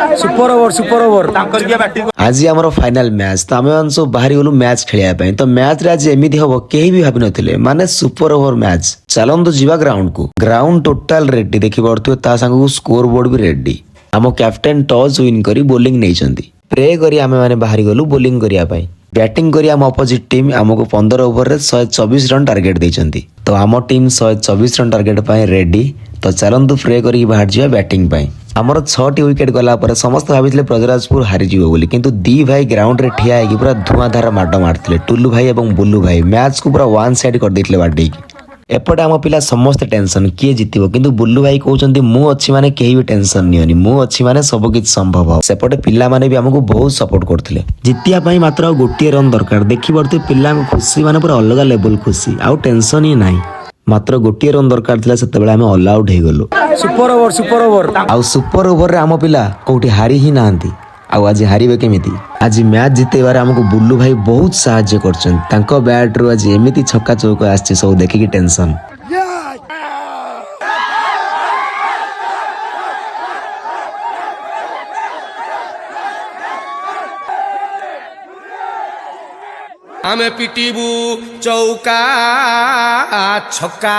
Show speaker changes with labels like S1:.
S1: Super over
S2: आज आम final match तो आम सब बाहरी गलु मैच खेलिया तो मैच रे आज एमती हम कहीं भी भाभी नथिले माने सुपर ओवर मैच चलंतु जीवा ग्राउंड को ग्राउंड टोटाल रेडी देखि पड़थुवे ता संग स्कोर बोर्ड भी रेडी आम कैप्टेन टॉस विन करी बोलिंग नैचंती प्रे करी आमे माने बाहरी गलु बोलिंग करिया पई बैटिंग करी आम अपोजिट टीम आमको 15 ओवर रे 124 रन टार्गेट देइचंती तो आम टीम 124 रन टार्गेट पई रेडी तो चलंतु प्रे करी बाहर जिया बैटिंग पई आमर 6टी विकेट गला पर समस्त भाभी ब्रजराजपुर हारीजिव बोली किंतु दी भाई ग्राउंड रे ठिया होगी पूरा धुआंधार माड मारथिले टुल्लू भाई एवं बुल्लू भाई मैच को पूरा वन साइड कर देथिले बाडेकी एपटे आम पिला समस्त टेंशन किए जितिबो किंतु बुल्लू भाई कहउचंती मु अछि माने केही भी टेंशन नियनी मु अछि माने सब किछ संभव हो सेपटे पिला माने भी हमको बहुत सपोर्ट करथिले जितिया पई मात्र गोटिए रन दरकार देखि पड़ते पिला खुशी माने पूरा अलग लेवल खुशी आउ टेंशन ही नाही मात्र गोटिए रन दरकार थिला सेते बेला हम ऑल आउट हे गलो
S1: सुपर ओवर
S2: आउ सुपर ओवर रे आम पिला कोठी हारी ही नांती आउ आज हारिबे केमिति आज मैच जितेबार हमको बुल्लू भाई बहुत साहाय्य करछन तांको बैट रो आज एमिति छक्का चौक आछे सब देखि की टेंशन
S3: आमे पिटिबू चौका छक्का।